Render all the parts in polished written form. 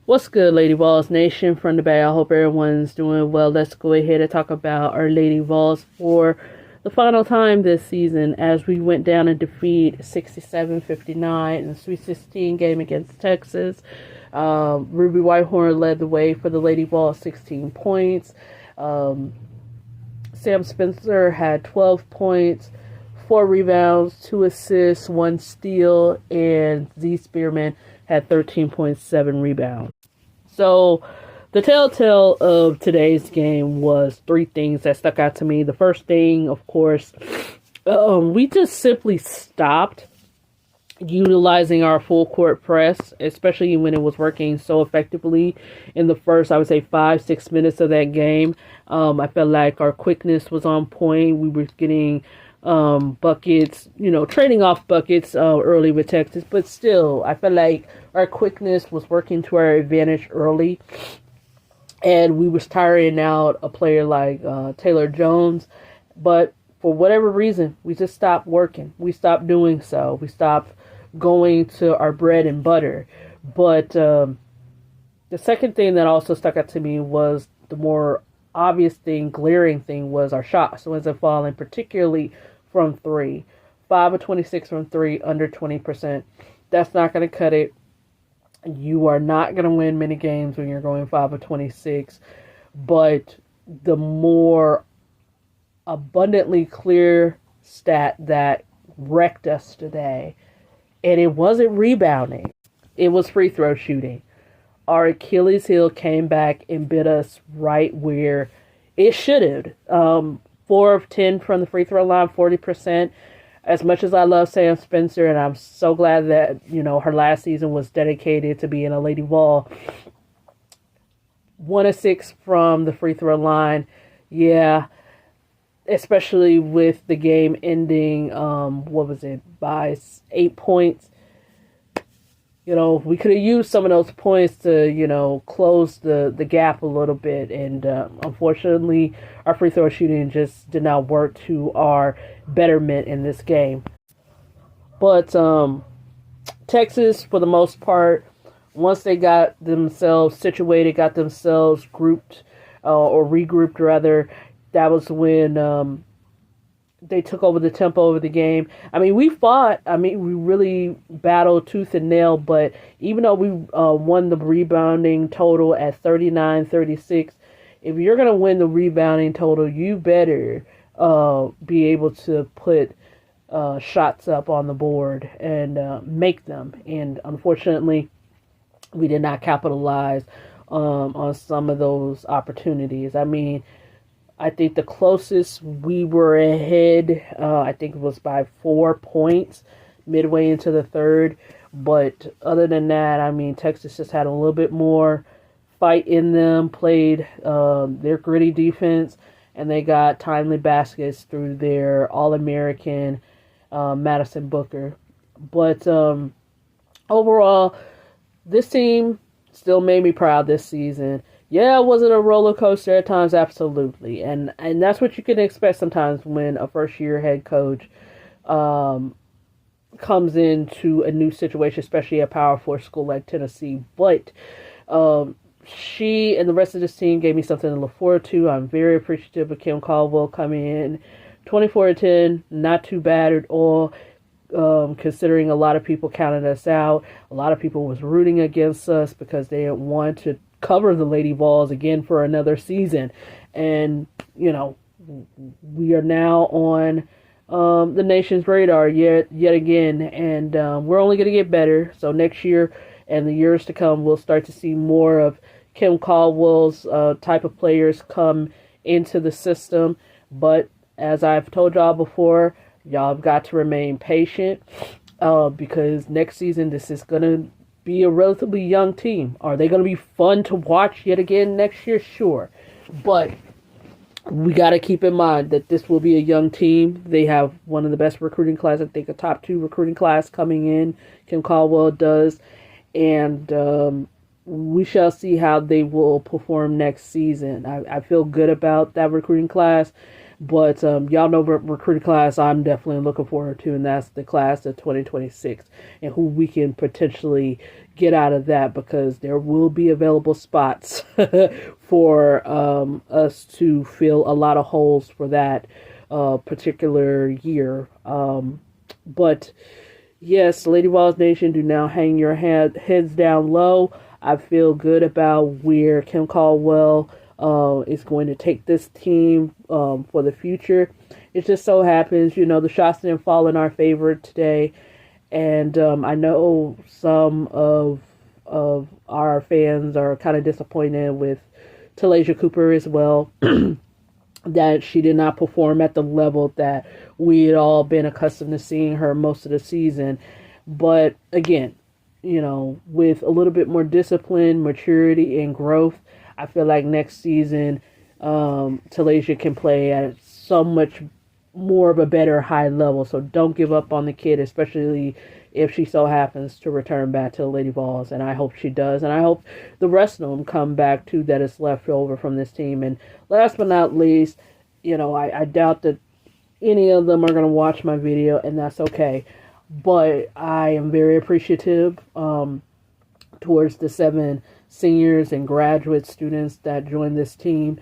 What's good, Lady Vols Nation? From the Bay, I hope everyone's doing well. Let's go ahead and talk about our Lady Vols for the final time this season as we went down and defeat 67-59 in the Sweet 16 game against Texas. Ruby Whitehorn led the way for the Lady Vols, 16 points. Sam Spencer had 12 points, 4 rebounds, 2 assists, 1 steal, and Z Spearman had 13.7 rebounds. So, the telltale of today's game was 3 things that stuck out to me. The first thing, of course, we just simply stopped utilizing our full court press, especially when it was working so effectively in the first, I would say, 5-6 minutes of that game. I felt like our quickness was on point. We were getting buckets, trading off buckets early with Texas, but still, I felt like our quickness was working to our advantage early, and we was tiring out a player like Taylor Jones, but for whatever reason, we just stopped working. We stopped doing so. We stopped going to our bread and butter. But the second thing that also stuck out to me was the more obvious thing, glaring thing, was our shots wasn't falling, particularly from 3. 5 of 26 from 3, under 20%. That's not going to cut it. You are not going to win many games when you're going 5 of 26. But the more abundantly clear stat that wrecked us today, and it wasn't rebounding, it was free throw shooting. Our Achilles heel came back and bit us right where it should have. 4 of 10 from the free throw line, 40%. As much as I love Sam Spencer, and I'm so glad that, her last season was dedicated to being a Lady Vol, 1 of 6 from the free throw line. Yeah, especially with the game ending, by 8 points. We could have used some of those points to, close the gap a little bit. And unfortunately, our free throw shooting just did not work to our betterment in this game. But Texas, for the most part, once they got themselves situated, got themselves grouped, or regrouped rather, that was when they took over the tempo of the game. We fought. We really battled tooth and nail, but even though we won the rebounding total at 39-36, if you're going to win the rebounding total, you better be able to put shots up on the board and make them. And unfortunately, we did not capitalize on some of those opportunities. I think the closest we were ahead, I think it was by 4 points midway into the third. But other than that, Texas just had a little bit more fight in them, played their gritty defense, and they got timely baskets through their All-American Madison Booker. But overall, this team still made me proud this season. Yeah, was it a roller coaster at times? Absolutely. And that's what you can expect sometimes when a first-year head coach comes into a new situation, especially a Power 4 school like Tennessee. But she and the rest of this team gave me something to look forward to. I'm very appreciative of Kim Caldwell coming in. 24-10, not too bad at all. Considering a lot of people counted us out. A lot of people was rooting against us because they didn't want to cover the Lady Vols again for another season. And, we are now on the nation's radar yet again. And we're only going to get better. So next year and the years to come, we'll start to see more of Kim Caldwell's type of players come into the system. But as I've told y'all before, y'all have got to remain patient because next season this is going to be a relatively young team. Are they going to be fun to watch yet again next year? Sure. But we got to keep in mind that this will be a young team. They have one of the best recruiting class, I think a top 2 recruiting class coming in. Kim Caldwell does. And we shall see how they will perform next season. I feel good about that recruiting class. But y'all know what recruiting class I'm definitely looking forward to, and that's the class of 2026 and who we can potentially get out of that, because there will be available spots for us to fill a lot of holes for that particular year. But yes, Lady Vols Nation, do now hang your heads down low. I feel good about where Kim Caldwell is going to take this team for the future. It just so happens, the shots didn't fall in our favor today. And I know some of our fans are kind of disappointed with Talasia Cooper as well, that she did not perform at the level that we had all been accustomed to seeing her most of the season. But again, with a little bit more discipline, maturity, and growth, I feel like next season Talasia can play at so much more of a better high level. So don't give up on the kid, especially if she so happens to return back to the Lady Vols, and I hope she does, and I hope the rest of them come back too, that is left over from this team. And last but not least, I doubt that any of them are going to watch my video, and that's okay, but I am very appreciative towards the 7 seniors and graduate students that joined this team,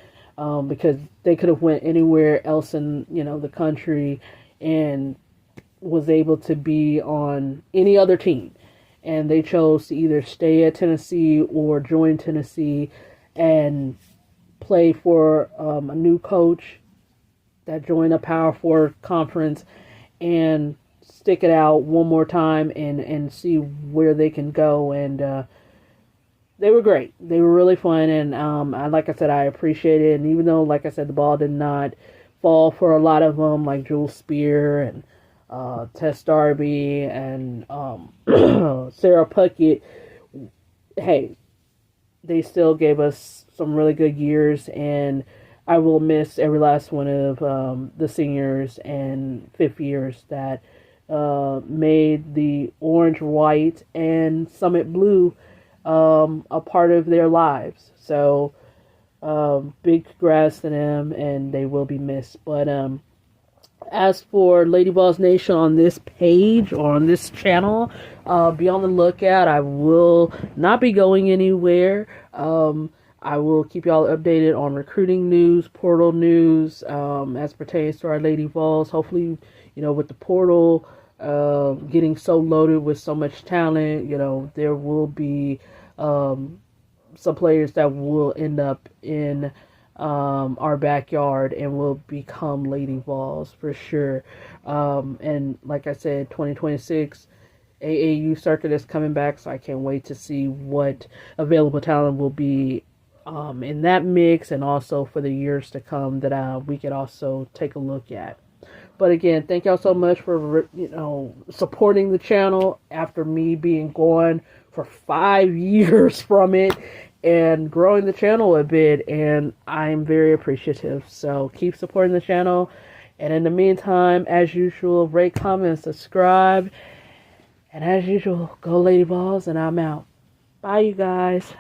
because they could have went anywhere else in the country and was able to be on any other team, and they chose to either stay at Tennessee or join Tennessee and play for a new coach that joined a Power 4 conference and stick it out one more time and see where they can go. And they were great. They were really fun, and like I said, I appreciate it. And even though, like I said, the ball did not fall for a lot of them, like Jules Spear and Tess Darby and Sarah Puckett, hey, they still gave us some really good years, and I will miss every last one of the seniors and fifth years that made the orange, white, and Summit Blue a part of their lives. So big congrats to them, and they will be missed. But as for Lady Vols Nation on this page or on this channel, be on the lookout. I will not be going anywhere. I will keep y'all updated on recruiting news, portal news, as pertains to our Lady Vols. Hopefully, with the portal getting so loaded with so much talent, there will be some players that will end up in our backyard and will become Lady Vols for sure. And like I said, 2026 AAU circuit is coming back, so I can't wait to see what available talent will be in that mix, and also for the years to come that we could also take a look at. But again, thank y'all so much for supporting the channel after me being gone for 5 years from it, and growing the channel a bit, and I'm very appreciative. So keep supporting the channel, and in the meantime, as usual, rate, comment, subscribe, and as usual, go Lady Vols, and I'm out. Bye, you guys.